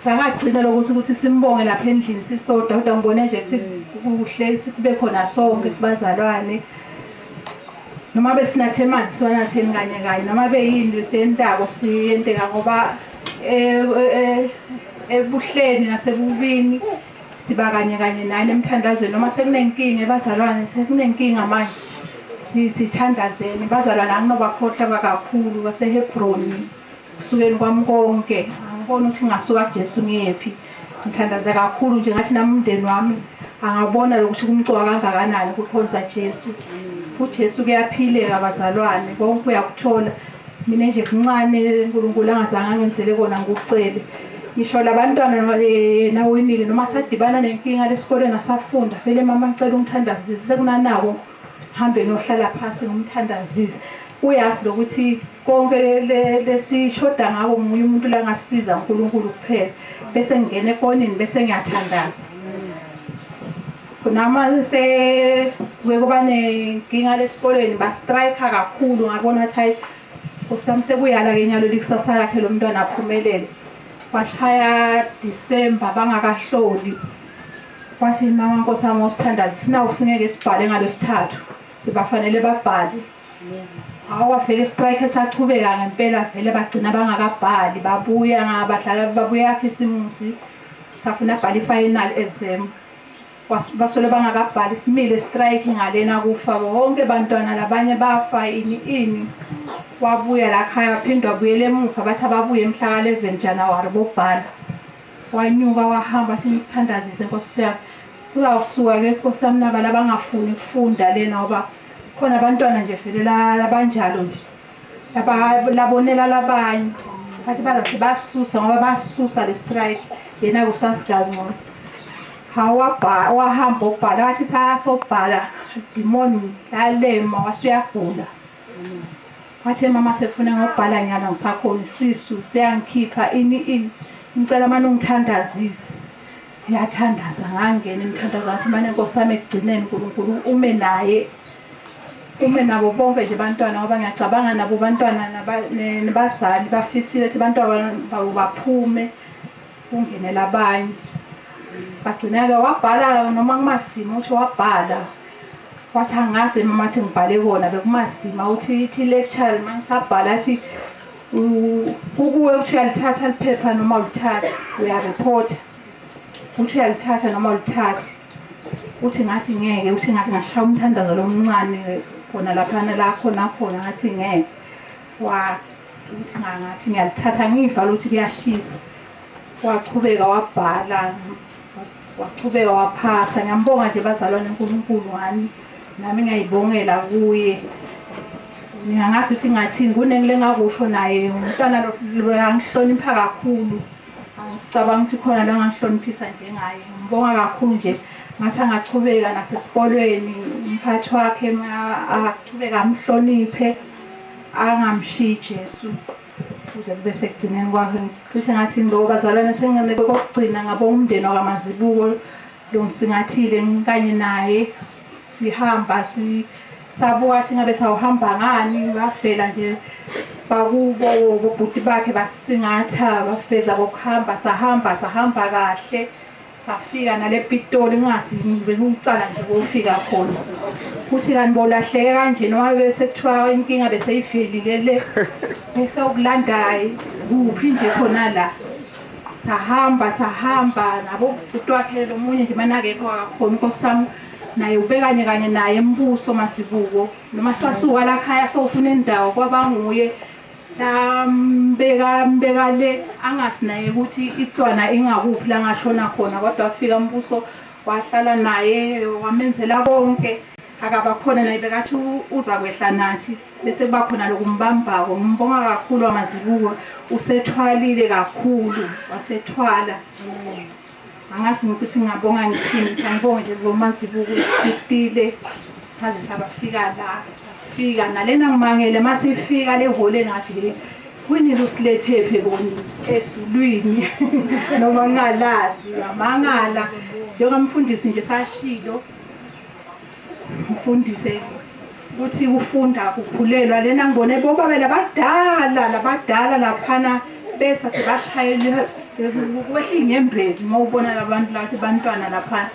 sangagcina lokuthi simbonge lapha endlini sisodwa kodwa ngibone nje ukuthi kuhle sibe khona sonke sibazalwane noma besinathe amanzi siwanatheni kanye noma beyini sentako siyenteka ngoba ebuhleni nasebubini siba kanye nani emthandazweni noma sekunenkinga ebazalwane sekunenkinga manje sithandazeni bazalwane anginobakhohlwa kakhulu baseHebroni kusukeni kwami konke angibona ukuthi ngasuka kuJesu ngiyephi ngithandaza kakhulu nje ngathi nami umndeni wami angabona ukuthi kumcoka kangakanani ukukhonza Jesu. uJesu kuyaphileka bazalwane, konke uyakuthola. Mina nje kuncane uNkulunkulu angazange angenzele kona ngokucele. Ngisho labantwana nawinile noma sadibana nenkinga lesikoleni asafunda, vele mama ngicela umthandazisi, sekunanawo hambe nohlala phansi ngomthandazisi. Uyazi lokuthi konke lesishoda ngako nguye umuntu la ngasiza uNkulunkulu kuphela. Bese ngene efonini bese ngiyathandaza. Kunama kuba nenkinga lesikoleni ba-strike kakhulu, ngabona ukuthi hayi kusami sekuyala ke nyalo likusasa lakhe lo mntwana aphumelele. Washaya December bangakahloli. Wathi mama Nkosi yami osithandazi nawu singeke sibhale ngalosithathu. Sibafanele babhale. Awafele strike esachubeka ngempela vele bagcina bangakabhali, babuya ngabadlala babuya khisimusi. Safuna bhali final exam. Basole bangakabhali simile strike ngalena kufa bonke bantwana labanye bafa ini. Wabuya la khaya waphindwa buyele emuva bathi ababuye mhla ka 11 January bobhala. Wanyuka wahamba athi nisithandazise Nkosi yami. Uzawusuka ke Nkosi yami nabala bangafuni ukufunda lena ngoba khona abantwana nje vele labanjalo nje. Labonela labanye. Bathi baza basusa ngoba basusa le strike yena kusasiganqo. Wahamba ubhala wathi sasobhala demon lalema wasuyagula. Wathi mama sefuna ngobhala nyana ngisakhona isisu siyangikhipha ini ngicela manje ungithandazise. Ngiyathandaza ngangena imthandazo wathi manje Nkosi yami ekugcineni uNkulunkulu ume naye. Ume nabo bonke nje bantwana ngoba ngiyacabanga nabo bantwana nabazali bafisile ukuthi bantwana baphume kungenela abanye. Bagcina-ke wabhala noma kumasimo uthi wabhala. Wathi angazi mama athi ngibhale kona bekumasima uthi ithi lecture mangisabhala athi ukuwe uthi uyalithatha liphepha noma ulithatha uyareport. Uthi uyalithatha noma ulithatha. Uthi ngathi ngeke, uthi ngathi ngashaya umthandazo lomncane khona lapha la khona ngathi ngeke. Uthi ngathi ngiyalithatha ngivala ukuthi kuyashisa. Wachubeka wabhala. Wachubeka waphasa. Ngiyambonga nje bazalwane uNkulunkulu ngani. Nami ngiyayibongela kuye. Ngingazi ukuthi ngathini kunengile ngakusho naye umntwana lo yangihlonipha kakhulu. Ngicabanga ukuthi khona la ngangihloniphisa njengaye. Ngibonga kakhulu nje ngathi angachubeka nasesikolweni umphathi wakhe achubeka amhloniphe angamshiyi Jesu kuze kube sekugcineni kwakhe. Cishe ngathi ngoba bazalwane sengene kokugcina ngabonga umndeni wakaMazibuko lo ngisingathile kanye naye sihamba sabuka athi ngabe sawuhamba ngani bafela nje bakubo bobhuti bakhe basisingatha bafeza bokuhamba sahamba kahle safika nale Pitoli ngasi ngicala nje ukufika khona kuthi kanti bolahleke kanje noma bese kuthiwa inkinga bese ivelile le bese ukulandayo kuphi nje khona la sahamba nabo bhuti wakhe lomunye nje manakekho akakhona Nkosi yami naye ubekanye kanye naye embuso Mazibuko noma sasuka la khaya sofuna indawo kwabanguye mbeka le angasinaye ukuthi itswana ingakuphi la ngashona khona kodwa wafika embuso wahlala naye wamenzela konke akaba khona naye bekathi uza kwehla nathi bese kuba khona lokumbambako. Ngibonga kakhulu aMazibuko usethwalile kakhulu wasethwala. Angazi ukuthi ngabonga ngithini ngibonga nje ngoMazibuko usithile saze sabafika la safika nalena ngimangele masifika le hole ngathi kwini lusilethe pheboni esulwini noma ngalazi yamangala njengamfundisi nje sashilo mfundise ukuthi ufunda kukhulelwa lena ngibone boba labadala laphana besa sebashayela kwehla inyembezi mawubona labantu lathi bantwana lapha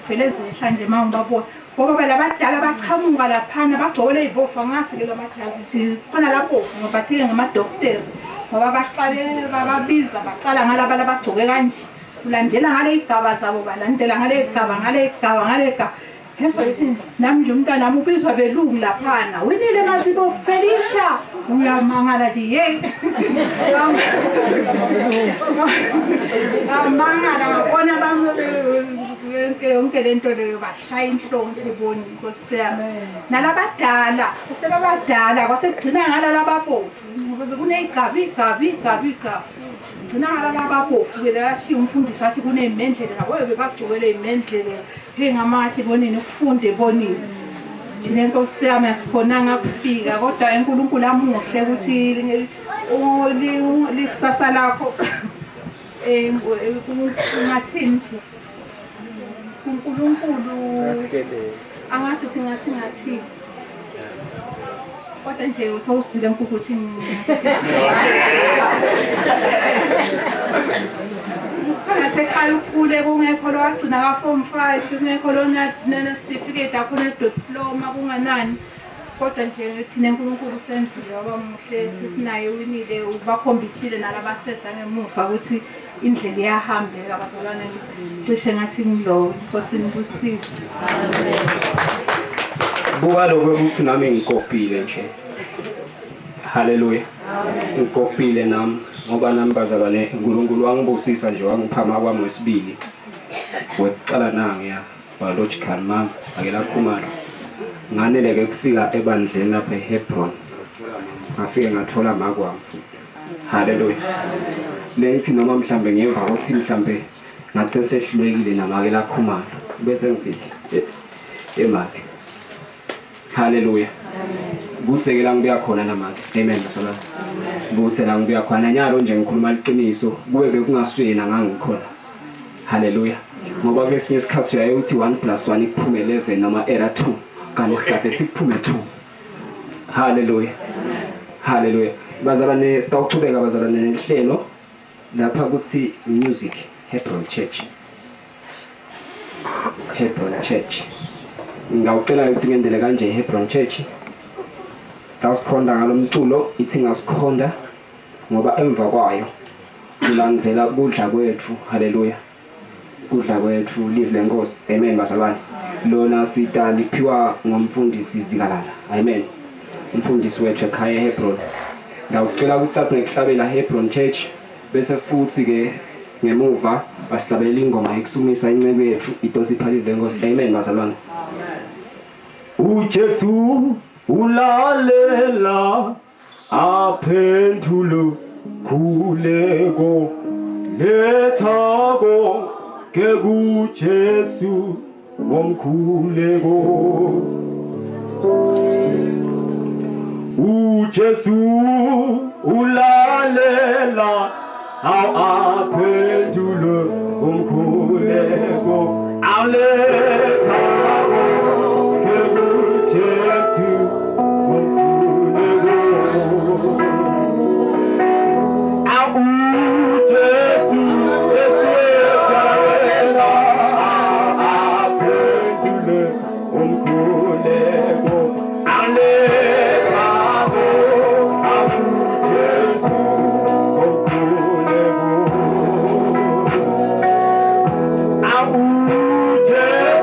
vele zehla nje mangibabona ngoba labadala bachamuka laphana bagcokele ibofa ngasi ke lamajazi ukuthi khona lapho ngoba bathike ngamadokotela ngoba baqale bababiza baqala ngalaba labagcoke kanje ulandela ngale igaba zabo balandela ngale igaba Yeso yithi nami nje umntana nami ubizwa belungu laphana winile Mazibuko Felicia uyamangala nje hey amangala ngabona yonke lento leyo bashaya inhlonze boni Nkosi yami nalabadala sebabadala kwasekugcina ngalala babovu ngoba kuney'gabi gcina ngalala babovu ke lashiya umfundisi wathi kuney'mendlele nabo bebagcwele ey'mendlele ngamasi bonini ukufunde bonini thina Nkosi yami asikhonanga kufika kodwa uNkulunkulu amuhle ukuthi likusasa lakho ngathini nje uNkulunkulu angasho ukuthi ngathi kodwa nje sowusile ukuthi Ngasekhaya ukhule kungekho lo wagcina ka form 5 kungekho lo na certificate akho ne diploma kunganani kodwa nje thina uNkulunkulu usenzile waba muhle sisinayo winile ubakhombisile nalabasesa ngemuva ukuthi indlela iyahambeka bazalwane cishe ngathi ngilo Nkosi nibusise buka lokho ukuthi nami ngikopile nje haleluya ngikopile nami ngoba nami bazalwane uNkulunkulu wangibusisa nje wangiphama kwami wesibili weqala nangi ya biological mama akela khumalo nganeleke kufika ebandleni lapha eHebron ngafike ngathola makwami futhi haleluya lengithi noma mhlambe ngemva kokuthi mhlambe ngathi sehlulekile namakela khumalo bese ngithi emali haleluya kuthi la ngibuya khona namanje amen basalwa kuthi la ngibuya khona nyalo nje ngikhuluma iqiniso kube bekungaswena ngangikhona haleluya ngoba kwesinye isikhathi uyaye uthi 1 + 1 iphume 11 noma era 2 kanti isikhathi ethi kuphume 2 haleluya bazalwane sitawuqhubeka bazalwane nehlelo lapha kuthi music Hebron Church ngawucela ukuthi ngendele kanje Hebron Church ngasikhonda ngalomculo ithi ngasikhonda ngoba emva kwayo kulandzela kudla kwethu haleluya kudla kwethu live lenkosi amen bazalwane lona sitaliphiwa ngomfundisi Zikalala amen umfundisi wethu ekhaya eHebron ngawucela ukuthi ngekuhlabela Hebron Church bese futhi ke ngemuva basihlabela ingoma ekusumisa inceke yethu idosipha live lenkosi amen bazalwane uJesu ulalela aphendulo khuleko lethako ke kuJesu womkhuleko uJesu ulalela aphendulo womkhuleko alethako ke kuJesu womkhuleko uJesu eselalela aphendulo womkhuleko alethako kuJesu womkhuleko uJesu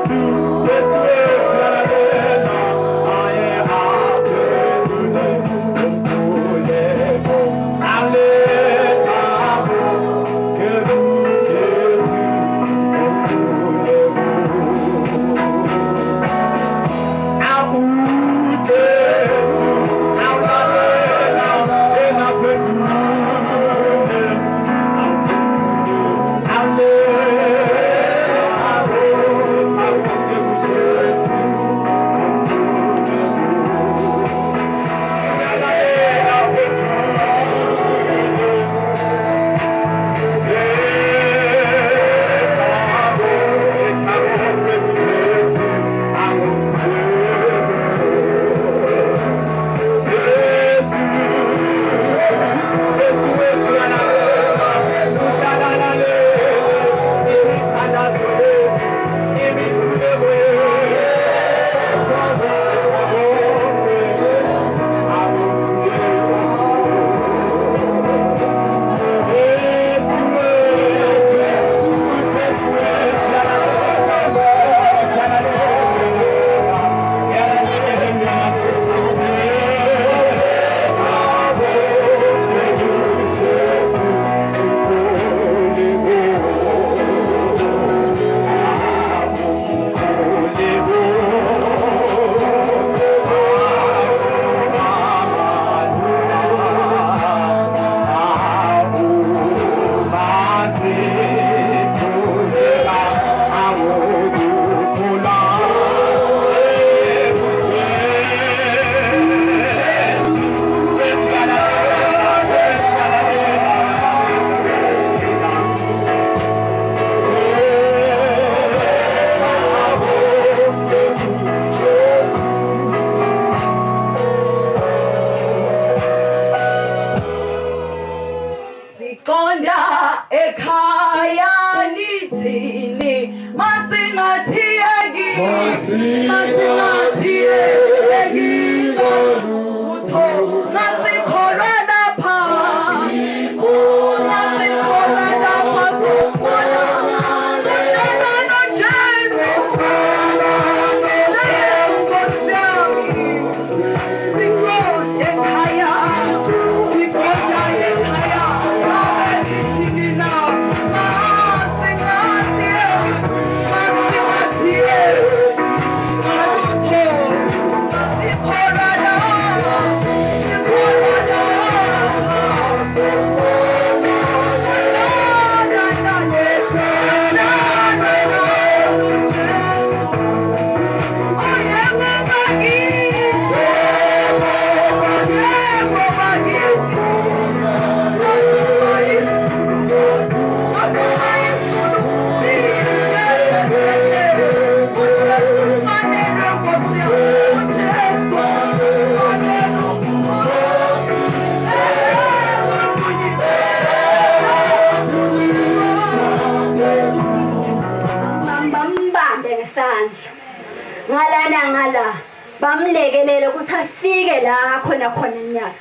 bamlekelele ukuthi afike la khona enyaka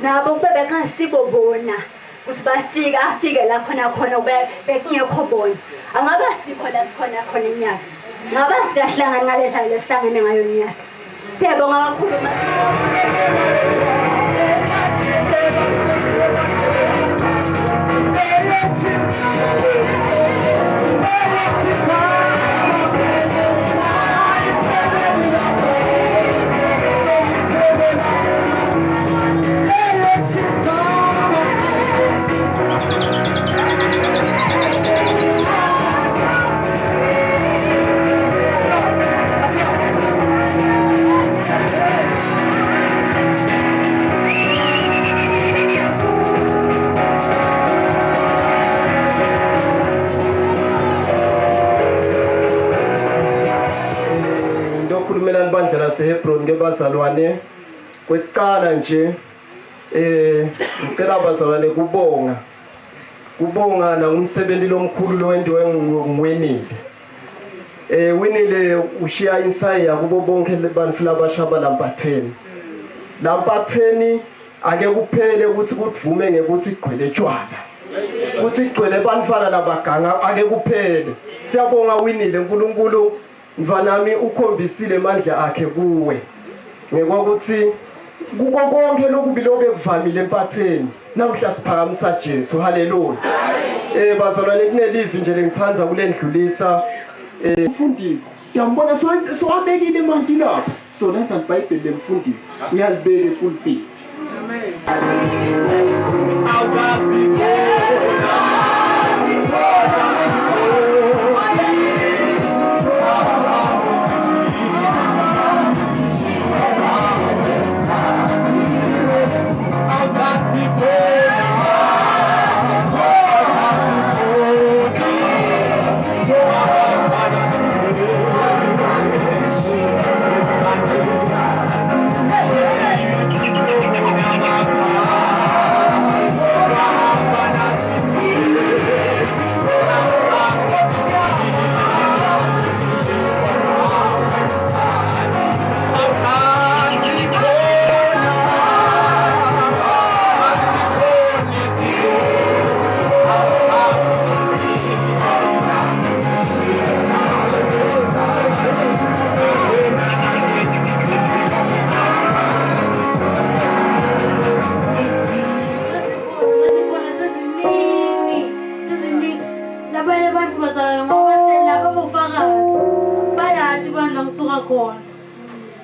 nabo kube bengasibobona ukuthi afike la khona bekungekho bona angabe sikho la sikhona khona enyaka ngabe sikahlangana ngalesa lesihlangene ngayo enyaka siyabonga kakhulu Bandla laseHebron ngebazalwane kwecala nje ngicela abazalwane kubonga na umsebenzi lomkhulu lowendiwe nguWinile Winile ushiya insaya kubo bonke abantu labashaba lampatheni ake kuphele ukuthi kuvume ngekuthi igcwele etshwala ukuthi igcwele bantwana labaganga ake kuphele siyabonga Winile uNkulunkulu mvanami ukhombisile amandla akhe kuwe ngekwakuthi kuko konke lokubilobe kuvamile empatheni namhla siphakamisa Jesu haleluya bazalwane kunelivi nje lengithanza kulendlulisa mfundisi ngiyambona sowabekile emanti lapha so lenza iBhayibheli lemfundisi uyalibeka epulpit amen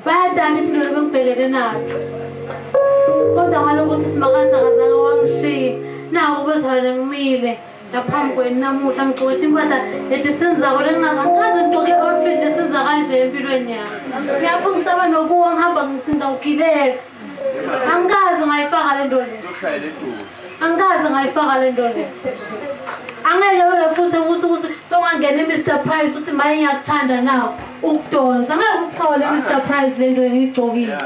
bayadana ithi lelo bengibhekene nalo kodwa ngalokuthi simakatha kazange wangishiya nawo bezalwane ngimile laphambi kwenu namuhla ngigqoke impahla leti senzako lengingakaze ngigqoke outfit lesenza kanje empilweni yami ngiyapho ngisaba nokuwa ngihamba ngithinta ukileka angikaze ngayifaka le nto le angikaze ngayifaka le nto le angeke futhi ukuthi songangena iMr Price uthi maye ngiyakuthanda nawo ukudonsa angeke ukuthole iMr Price le nto engiyigcokile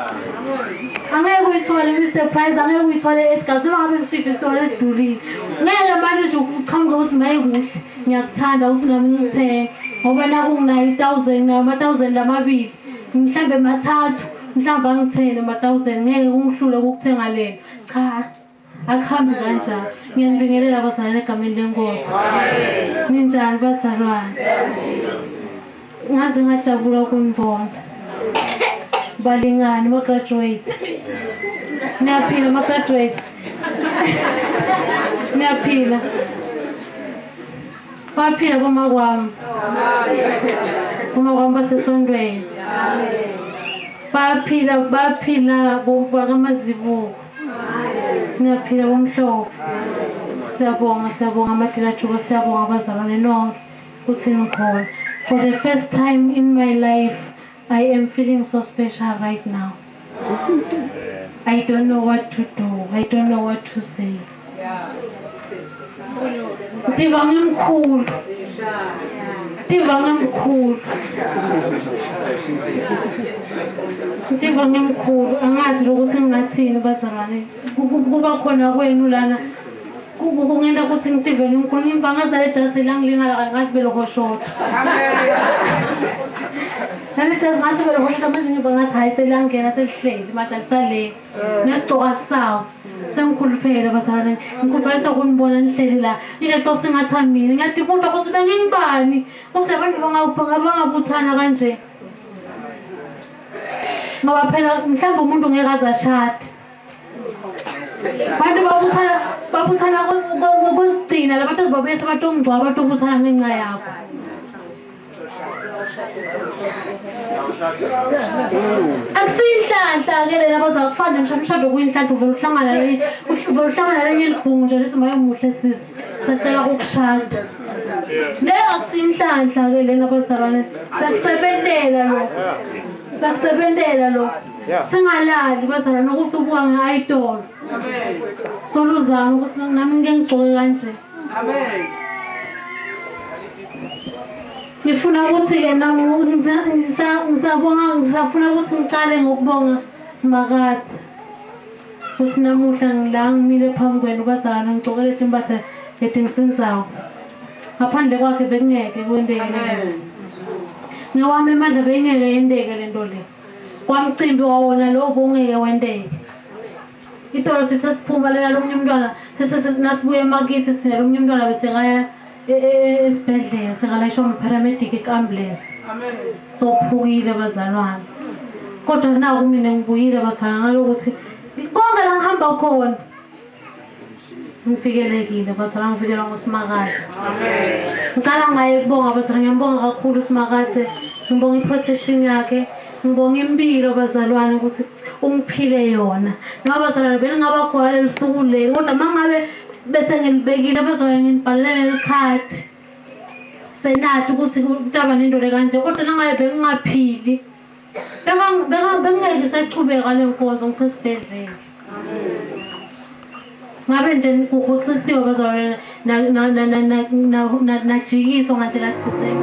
angeke uyithole iMr Price angeke uyithole eEdgars noma ngabe ngisiphi isitolo esidulile ngeke manje nje uqhamuke ukuthi maye kuhle ngiyakuthanda ukuthi nami ngithenge ngoba nakunginayo 1000 nama-1000 lamabili mhlambe mathathu mhlawumbe angithele ama-1000 ngeke ungihlule ukuthenga lena cha akuhambi kanjalo ngiyanibingelela bazalwane egameni lenkosi ninjani bazalwane ngaze ngajabula ukunibona balingani ma-graduate niyaphila ma-graduate niyaphila baphila bomakwami basesondweni baphila bakamazibuko niyaphila bomhlobo siyabonga amadila-juba siyabonga abazalwane nonke ukuthi nikhona. For the first time in my life I am feeling so special right now. I don't know what to do. I don't know what to say. Ntiva ngimkhulu angazi lokuthi ngingathini bazalwane kuba khona kwenu lana kungenda ukuthi ngitive ngimkhulu ngimva ngazi le jasi langilingala kanye ngathi belohoshota nale jasi ngathi belohoshota manje ngimva ngathi hayi selangena selihleli madalisale nesigcoka sawo sengikhuluphele bazalwane ngikhuluphalisa ukunibona nihleli la nje xa singathamini ngiyadibunda ukuthi bengingibani ukuthi labantu bangabuthana kanje ngoba phela mhlawumbe umuntu ngeke aze ashade bantu babuthana kokugcina labantu azibabuyisa abantu ongcwaba abantu obuthana ngenxa yakho akusiyinhlanhla-ke lela bazakufana mshado kuyinhlanhla uvele uhlangana lenye ilibhungu nje lithi mayemuhle sisi sacela ukushada le akusiyinhlanhla-ke lena bazalwane sakusebentela lo singalali bazalwane ukuthi ubuka nge-idol soluzama ukuthi nami ngike ngigcoke kanje ngifuna ukuthi-ke nami ngisafuna ukuthi ngicale ngokubonga Simakade ukuthi namuhla ngila ngimile phambi kwenu bazalwane ngigcokele impahla leti ngisenzayo ngaphandle kwakhe bekungeke kwendeke ngewami emandla bengeke yendeke le nto le kwamcimbi wawona lo bongeke wendeke itolo sithi siphuma lela lomunye umntwana nasibuye emakithi thina lomunye umntwana besekaya esibhedlela sekalayishwa ama-paramedic i-ambulance sophukile bazalwane kodwa naku mina ngibuyile bazalwane ngalokuthi konke la ngihamba khona ngifikelekile bazalwane ngifikelwa nguSimakade ngicala ngaye kubonga bazalwane ngiyambonga kakhulu uSimakade ngibonga i-protection yakhe ngibonga impilo bazalwane ukuthi ungiphile yona noma bazalwane belingaba khona lelisuku leli kodwa mangabe bese ngilibekile bazalwane nginibhalele lekhadi senathi ukuthi kutaba nento le kanje kodwa nangabe bengingaphili bengeke isachubeka le nkonzo ngisesibhedlela ngabe nje kuhoxisiwe bazalwane najikiswa ngandlela thizeni